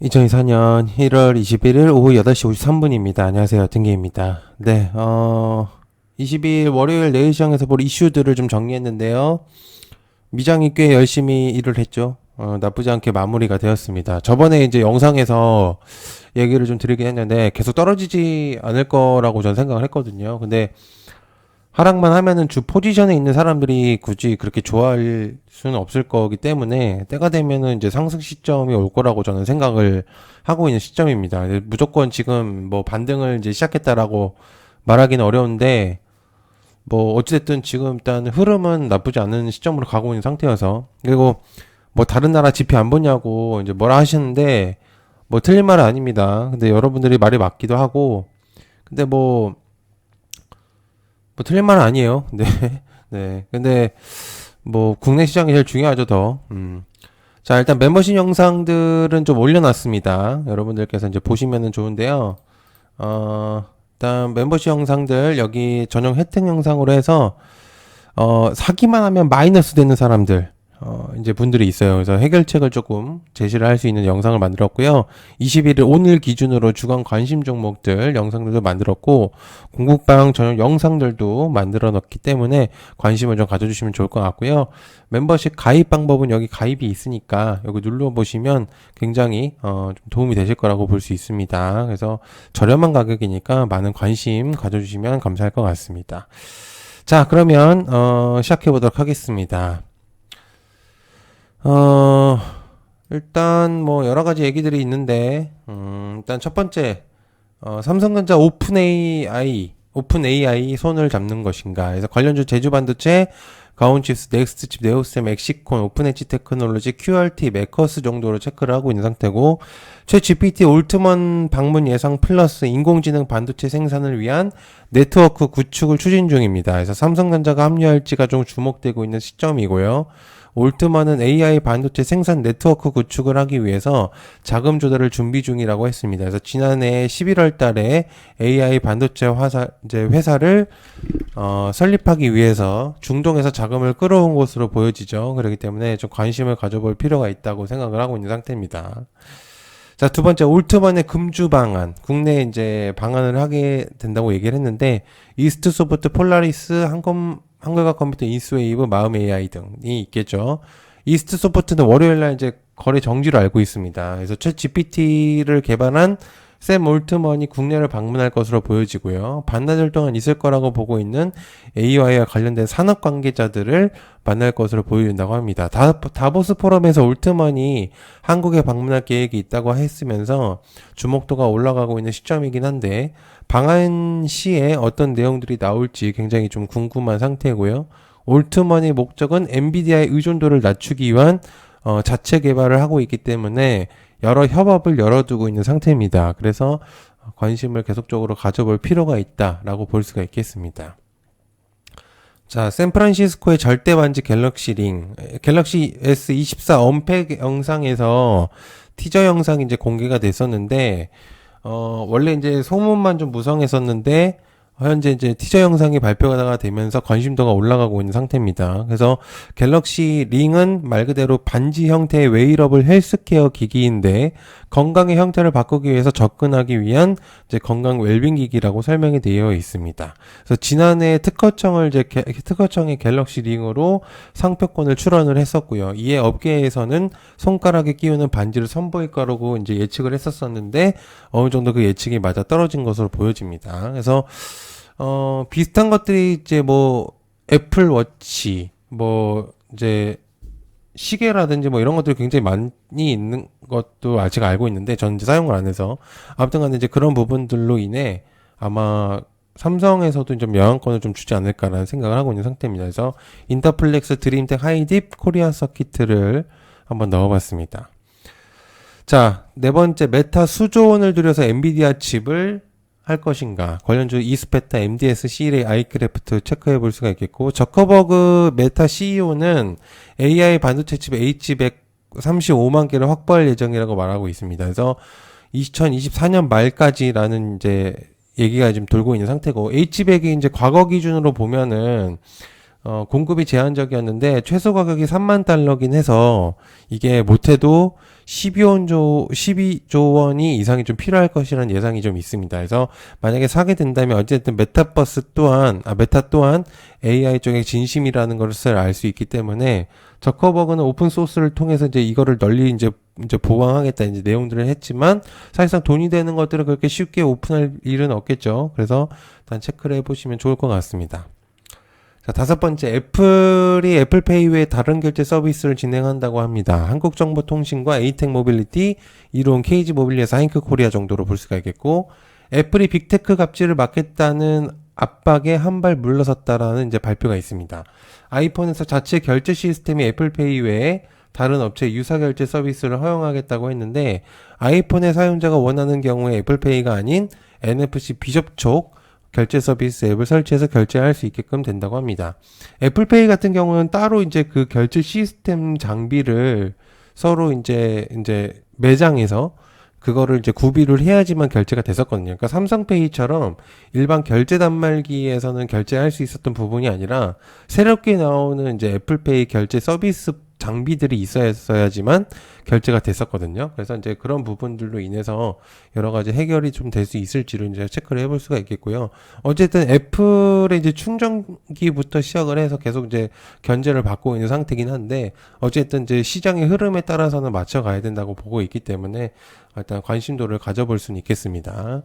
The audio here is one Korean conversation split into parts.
2024년 1월 21일 오후 8시 53분입니다. 안녕하세요. 등계입니다. 네, 22일 월요일 내일 시장에서 볼 이슈들을 좀 정리했는데요. 미장이 꽤 열심히 일을 했죠. 나쁘지 않게 마무리가 되었습니다. 저번에 이제 영상에서 얘기를 좀 드리긴 했는데 계속 떨어지지 않을 거라고 전 생각을 했거든요. 근데 하락만 하면은 주 포지션에 있는 사람들이 굳이 그렇게 좋아할 수는 없을 거기 때문에 때가 되면은 이제 상승 시점이 올 거라고 저는 생각을 하고 있는 시점입니다. 무조건 지금 뭐 반등을 이제 시작했다라고 말하기는 어려운데 뭐 어찌됐든 지금 일단 흐름은 나쁘지 않은 시점으로 가고 있는 상태여서. 그리고 뭐 다른 나라 지표 안 보냐고 이제 뭐라 하시는데 뭐 틀린 말은 아닙니다. 근데 여러분들이 말이 맞기도 하고 근데 뭐 틀린 말은 아니에요. 네. 네. 근데 뭐 국내 시장이 제일 중요하죠, 더. 자, 일단 멤버십 영상들은 좀 올려놨습니다. 여러분들께서 이제 보시면은 좋은데요. 일단 멤버십 영상들 여기 전용 혜택 영상으로 해서 사기만 하면 마이너스 되는 사람들 이제 분들이 있어요. 그래서 해결책을 조금 제시를 할 수 있는 영상을 만들었고요. 21일 오늘 기준으로 주간 관심 종목들 영상들도 만들었고 공부방 전용 영상들도 만들어 놨기 때문에 관심을 좀 가져주시면 좋을 것 같고요. 멤버십 가입 방법은 여기 가입이 있으니까 여기 눌러보시면 굉장히 좀 도움이 되실 거라고 볼 수 있습니다. 그래서 저렴한 가격이니까 많은 관심 가져주시면 감사할 것 같습니다. 자, 그러면 시작해 보도록 하겠습니다. 일단 뭐 여러 가지 얘기들이 있는데 일단 첫 번째 삼성전자 오픈 AI 손을 잡는 것인가 해서 관련주 제주반도체, 가온칩스, 넥스트칩, 네오셈, 엑시콘, 오픈엣지 테크놀로지, QRT, 메커스 정도로 체크를 하고 있는 상태고 최 GPT 올트먼 방문 예상 플러스 인공지능 반도체 생산을 위한 네트워크 구축을 추진 중입니다. 그래서 삼성전자가 합류할지가 좀 주목되고 있는 시점이고요. 올트먼은 AI 반도체 생산 네트워크 구축을 하기 위해서 자금 조달을 준비 중이라고 했습니다. 그래서 지난해 11월 달에 AI 반도체 회사를 설립하기 위해서 중동에서 자금을 끌어온 것으로 보여지죠. 그렇기 때문에 좀 관심을 가져볼 필요가 있다고 생각을 하고 있는 상태입니다. 자, 두 번째, 올트먼의 금주 방안. 국내에 이제 방안을 하게 된다고 얘기를 했는데, 이스트 소프트, 폴라리스, 한글과 컴퓨터, 인스웨이브, 마음 AI 등이 있겠죠. 이스트 소프트는 월요일날 이제 거래 정지로 알고 있습니다. 그래서 챗 GPT를 개발한 샘 올트먼이 국내를 방문할 것으로 보여지고요. 반나절 동안 있을 거라고 보고 있는 AI와 관련된 산업 관계자들을 만날 것으로 보여진다고 합니다. 다보스 포럼에서 올트먼이 한국에 방문할 계획이 있다고 했으면서 주목도가 올라가고 있는 시점이긴 한데 방한 시에 어떤 내용들이 나올지 굉장히 좀 궁금한 상태고요. 올트먼의 목적은 엔비디아의 의존도를 낮추기 위한 자체 개발을 하고 있기 때문에 여러 협업을 열어두고 있는 상태입니다. 그래서 관심을 계속적으로 가져볼 필요가 있다라고 볼 수가 있겠습니다. 자, 샌프란시스코의 절대 반지 갤럭시 링, 갤럭시 S24 언팩 영상에서 티저 영상이 이제 공개가 됐었는데, 원래 이제 소문만 좀 무성했었는데, 현재 이제 티저 영상이 발표가 되면서 관심도가 올라가고 있는 상태입니다. 그래서 갤럭시 링은 말 그대로 반지 형태의 웨이러블 헬스케어 기기인데 건강의 형태를 바꾸기 위해서 접근하기 위한 이제 건강 웰빙 기기라고 설명이 되어 있습니다. 그래서 지난해 특허청의 갤럭시 링으로 상표권을 출원을 했었고요. 이에 업계에서는 손가락에 끼우는 반지를 선보일 거라고 이제 예측을 했었었는데 어느 정도 그 예측이 맞아 떨어진 것으로 보여집니다. 그래서 비슷한 것들이 이제 뭐 애플워치 뭐 이제 시계라든지 뭐 이런 것들이 굉장히 많이 있는 것도 아직 알고 있는데 저는 이제 사용을 안 해서 아무튼 간에 이제 그런 부분들로 인해 아마 삼성에서도 좀 영향권을 좀 주지 않을까라는 생각을 하고 있는 상태입니다. 그래서 인터플렉스 드림텍 하이딥 코리아 서키트를 한번 넣어봤습니다. 자, 네 번째, 메타 수조 원을 들여서 엔비디아 칩을 할 것인가. 관련주 이스페타, MDS, CLA, 아이크래프트 체크해 볼 수가 있겠고, 저커버그 메타 CEO는 AI 반도체 칩 H135만 개를 확보할 예정이라고 말하고 있습니다. 그래서 2024년 말까지라는 이제 얘기가 지금 돌고 있는 상태고, H100이 이제 과거 기준으로 보면은 공급이 제한적이었는데 최소 가격이 3만 달러긴 해서 이게 못해도 12조 원이 이상이 좀 필요할 것이라는 예상이 좀 있습니다. 그래서 만약에 사게 된다면 어쨌든 메타 또한 AI 쪽에 진심이라는 것을 알 수 있기 때문에 저커버그는 오픈 소스를 통해서 이제 이거를 널리 이제 보강하겠다 이제 내용들을 했지만 사실상 돈이 되는 것들을 그렇게 쉽게 오픈할 일은 없겠죠. 그래서 일단 체크를 해보시면 좋을 것 같습니다. 자, 다섯 번째, 애플이 애플페이 외에 다른 결제 서비스를 진행한다고 합니다. 한국정보통신과 에이텍 모빌리티, 이로운 KG 모빌리에서 하잉크 코리아 정도로 볼 수가 있겠고, 애플이 빅테크 갑질을 막겠다는 압박에 한 발 물러섰다라는 이제 발표가 있습니다. 아이폰에서 자체 결제 시스템이 애플페이 외에 다른 업체 유사 결제 서비스를 허용하겠다고 했는데, 아이폰의 사용자가 원하는 경우에 애플페이가 아닌 NFC 비접촉 결제 서비스 앱을 설치해서 결제할 수 있게끔 된다고 합니다. 애플페이 같은 경우는 따로 이제 그 결제 시스템 장비를 서로 이제 매장에서 그거를 이제 구비를 해야지만 결제가 됐었거든요. 그러니까 삼성페이처럼 일반 결제 단말기에서는 결제할 수 있었던 부분이 아니라 새롭게 나오는 이제 애플페이 결제 서비스 장비들이 있어야지만 결제가 됐었거든요. 그래서 이제 그런 부분들로 인해서 여러 가지 해결이 좀 될 수 있을지를 이제 체크를 해볼 수가 있겠고요. 어쨌든 애플의 이제 충전기부터 시작을 해서 계속 이제 견제를 받고 있는 상태긴 한데 어쨌든 이제 시장의 흐름에 따라서는 맞춰가야 된다고 보고 있기 때문에 일단 관심도를 가져볼 수는 있겠습니다.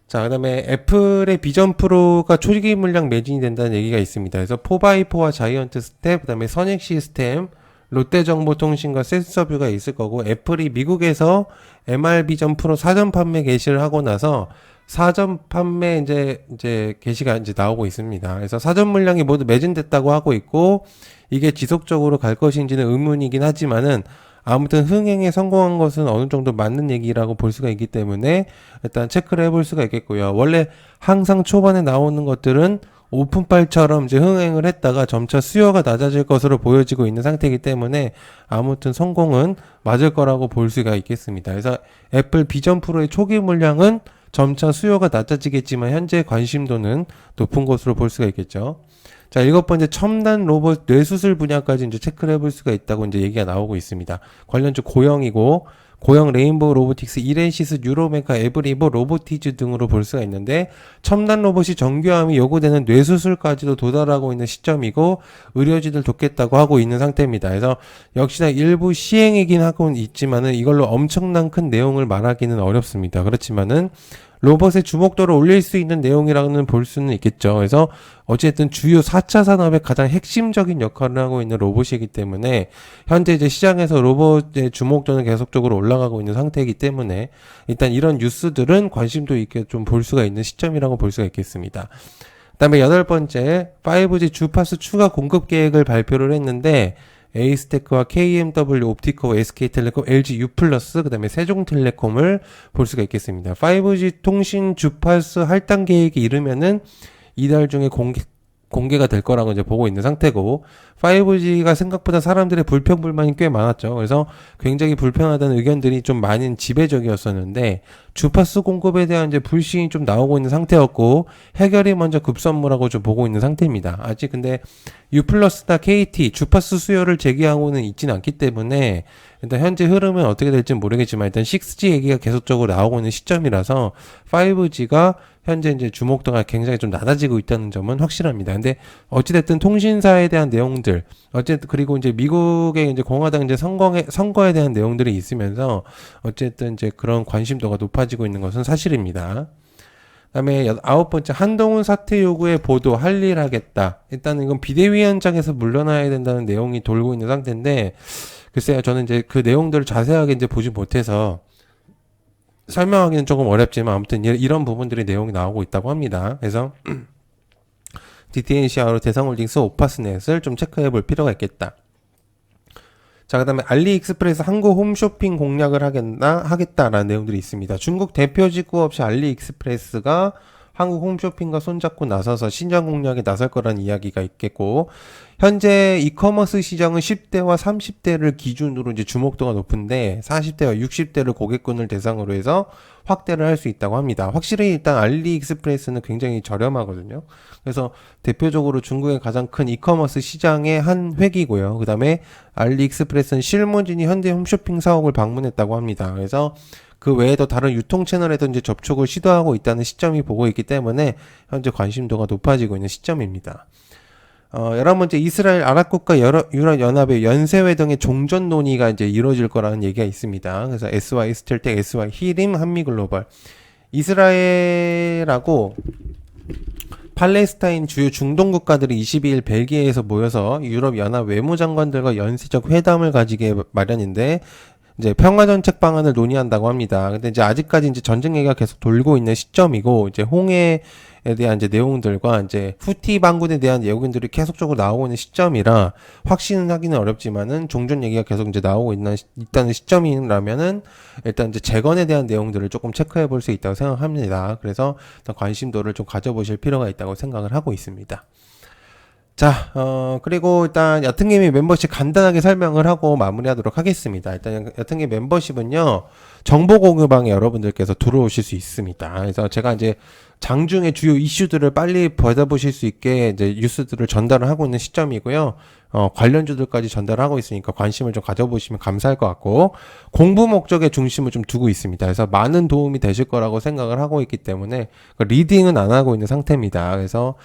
자, 그 다음에 애플의 비전 프로가 초기 물량 매진이 된다는 얘기가 있습니다. 그래서 4x4와 자이언트 스텝, 그 다음에 선익 시스템, 롯데정보통신과 센서뷰가 있을 거고, 애플이 미국에서 MR 비전 프로 사전 판매 개시를 하고 나서 사전 판매 이제 개시가 이제 나오고 있습니다. 그래서 사전 물량이 모두 매진됐다고 하고 있고, 이게 지속적으로 갈 것인지는 의문이긴 하지만은 아무튼 흥행에 성공한 것은 어느 정도 맞는 얘기라고 볼 수가 있기 때문에 일단 체크를 해볼 수가 있겠고요. 원래 항상 초반에 나오는 것들은 오픈빨처럼 이제 흥행을 했다가 점차 수요가 낮아질 것으로 보여지고 있는 상태이기 때문에 아무튼 성공은 맞을 거라고 볼 수가 있겠습니다. 그래서 애플 비전 프로의 초기 물량은 점차 수요가 낮아지겠지만 현재 관심도는 높은 것으로 볼 수가 있겠죠. 자, 일곱 번째, 첨단 로봇 뇌수술 분야까지 이제 체크를 해볼 수가 있다고 이제 얘기가 나오고 있습니다. 관련주 고영이고, 고영 레인보우 로보틱스, 이렌시스, 유로메카, 에브리보, 로보티즈 등으로 볼 수가 있는데, 첨단 로봇이 정교함이 요구되는 뇌수술까지도 도달하고 있는 시점이고, 의료진을 돕겠다고 하고 있는 상태입니다. 그래서 역시나 일부 시행이긴 하고 있지만은 이걸로 엄청난 큰 내용을 말하기는 어렵습니다. 그렇지만은, 로봇의 주목도를 올릴 수 있는 내용이라고는 볼 수는 있겠죠. 그래서 어쨌든 주요 4차 산업의 가장 핵심적인 역할을 하고 있는 로봇이기 때문에 현재 이제 시장에서 로봇의 주목도는 계속적으로 올라가고 있는 상태이기 때문에 일단 이런 뉴스들은 관심도 있게 좀 볼 수가 있는 시점이라고 볼 수가 있겠습니다. 그다음에 여덟 번째, 5G 주파수 추가 공급 계획을 발표를 했는데 에이스테크와 KMW 옵티커, SK텔레콤, LG U+, 그 다음에 세종텔레콤을 볼 수가 있겠습니다. 5G 통신 주파수 할당 계획이 이르면은 이달 중에 공개가 될 거라고 이제 보고 있는 상태고 5G가 생각보다 사람들의 불평불만이 꽤 많았죠. 그래서 굉장히 불편하다는 의견들이 좀 많은 지배적이었었는데 주파수 공급에 대한 이제 불신이 좀 나오고 있는 상태였고 해결이 먼저 급선무라고 좀 보고 있는 상태입니다. 아직 근데 U+나 KT 주파수 수요를 제기하고는 있지는 않기 때문에 일단 현재 흐름은 어떻게 될지는 모르겠지만 일단 6G 얘기가 계속적으로 나오고 있는 시점이라서 5G가 현재 이제 주목도가 굉장히 좀 낮아지고 있다는 점은 확실합니다. 근데 어찌됐든 통신사에 대한 내용들, 어쨌든 그리고 이제 미국의 이제 공화당 이제 선거에 대한 내용들이 있으면서 어쨌든 이제 그런 관심도가 높아지고 있는 것은 사실입니다. 그다음에 아홉 번째, 한동훈 사퇴 요구에 보도 할 일 하겠다. 일단 이건 비대위원장에서 물러나야 된다는 내용이 돌고 있는 상태인데 글쎄요, 저는 이제 그 내용들을 자세하게 이제 보지 못해서 설명하기는 조금 어렵지만 아무튼 이런 부분들이 내용이 나오고 있다고 합니다. 그래서 DTNCR로 대상홀딩스 오파스넷을 좀 체크해 볼 필요가 있겠다. 자, 그 다음에 알리익스프레스 한국 홈쇼핑 공략을 하겠다라는 내용들이 있습니다. 중국 대표 직구 업체 알리익스프레스가 한국 홈쇼핑과 손잡고 나서서 신장 공략에 나설 거란 이야기가 있겠고, 현재 이커머스 시장은 10대와 30대를 기준으로 이제 주목도가 높은데 40대와 60대를 고객군을 대상으로 해서 확대를 할 수 있다고 합니다. 확실히 일단 알리익스프레스는 굉장히 저렴하거든요. 그래서 대표적으로 중국의 가장 큰 이커머스 시장의 한 획이고요. 그 다음에 알리익스프레스는 실무진이 현대 홈쇼핑 사옥을 방문했다고 합니다. 그래서 그 외에도 다른 유통 채널에도 이제 접촉을 시도하고 있다는 시점이 보고 있기 때문에 현재 관심도가 높아지고 있는 시점입니다. 11번째, 이스라엘 아랍국가 유럽연합의 연쇄회 등의 종전 논의가 이제 이루어질 거라는 얘기가 있습니다. 그래서 SY 스텔텍, SY 히림, 한미글로벌. 이스라엘하고 팔레스타인 주요 중동 국가들이 22일 벨기에에서 모여서 유럽연합 외무장관들과 연쇄적 회담을 가지게 마련인데, 이제 평화정책 방안을 논의한다고 합니다. 근데 이제 아직까지 이제 전쟁 얘기가 계속 돌고 있는 시점이고, 이제 홍해에 대한 이제 내용들과 이제 후티 반군에 대한 내용들이 계속적으로 나오고 있는 시점이라 확신은 하기는 어렵지만은 종전 얘기가 계속 이제 나오고 있다는 시점이라면은 일단 이제 재건에 대한 내용들을 조금 체크해 볼 수 있다고 생각합니다. 그래서 일단 관심도를 좀 가져보실 필요가 있다고 생각을 하고 있습니다. 자, 그리고 일단 여튼개미 멤버십 간단하게 설명을 하고 마무리하도록 하겠습니다. 일단 여튼개미 멤버십은요, 정보 공유방에 여러분들께서 들어오실 수 있습니다. 그래서 제가 이제 장중에 주요 이슈들을 빨리 받아보실 수 있게 이제 뉴스들을 전달을 하고 있는 시점이고요. 관련주들까지 전달하고 있으니까 관심을 좀 가져보시면 감사할 것 같고, 공부 목적에 중심을 좀 두고 있습니다. 그래서 많은 도움이 되실 거라고 생각을 하고 있기 때문에 리딩은 안 하고 있는 상태입니다. 그래서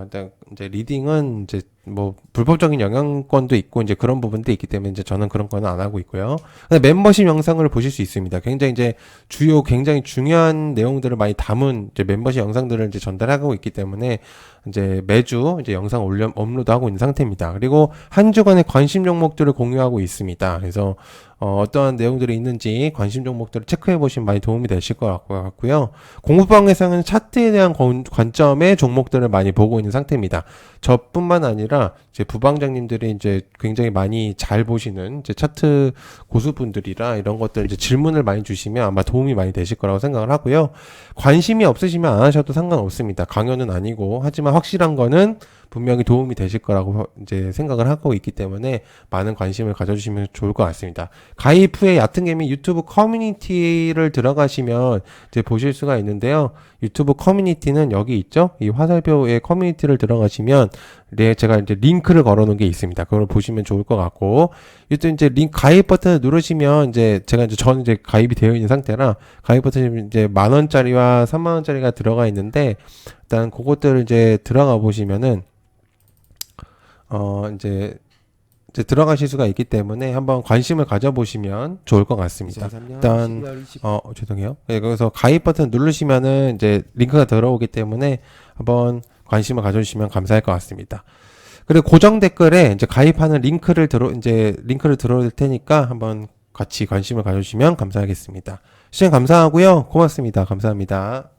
일단 이제 리딩은 이제 뭐 불법적인 영향권도 있고 이제 그런 부분도 있기 때문에 이제 저는 그런 거는 안 하고 있고요. 근데 멤버십 영상을 보실 수 있습니다. 굉장히 이제 주요 굉장히 중요한 내용들을 많이 담은 이제 멤버십 영상들을 이제 전달하고 있기 때문에 이제 매주 이제 영상 업로드하고 있는 상태입니다. 그리고 한 주간의 관심 종목들을 공유하고 있습니다. 그래서 어떠한 내용들이 있는지 관심 종목들을 체크해 보시면 많이 도움이 되실 것 같고요. 공부방에서는 차트에 대한 관점의 종목들을 많이 보고 있는 상태입니다. 저뿐만 아니라 이제 부방장님들이 이제 굉장히 많이 잘 보시는 이제 차트 고수분들이라 이런 것들 이제 질문을 많이 주시면 아마 도움이 많이 되실 거라고 생각을 하고요. 관심이 없으시면 안 하셔도 상관없습니다. 강연은 아니고, 하지만 확실한 거는 분명히 도움이 되실 거라고 이제 생각을 하고 있기 때문에 많은 관심을 가져주시면 좋을 것 같습니다. 가입 후에 얕은개미 유튜브 커뮤니티를 들어가시면 이제 보실 수가 있는데요. 유튜브 커뮤니티는 여기 있죠? 이 화살표의 커뮤니티를 들어가시면 제가 이제 링크를 걸어 놓은 게 있습니다. 그걸 보시면 좋을 것 같고, 일단 이제 가입 버튼을 누르시면 저는 이제 가입이 되어 있는 상태라 가입 버튼이 이제 10,000원짜리와 30,000원짜리가 들어가 있는데, 일단 그것들을 이제 들어가 보시면은 이제 들어가실 수가 있기 때문에 한번 관심을 가져보시면 좋을 것 같습니다. 일단 죄송해요. 네, 그래서 가입 버튼 누르시면은 이제 링크가 들어오기 때문에 한번 관심을 가져주시면 감사할 것 같습니다. 그리고 고정 댓글에 이제 가입하는 링크를 들어올 테니까 한번 같이 관심을 가져주시면 감사하겠습니다. 시청 감사하고요. 고맙습니다. 감사합니다.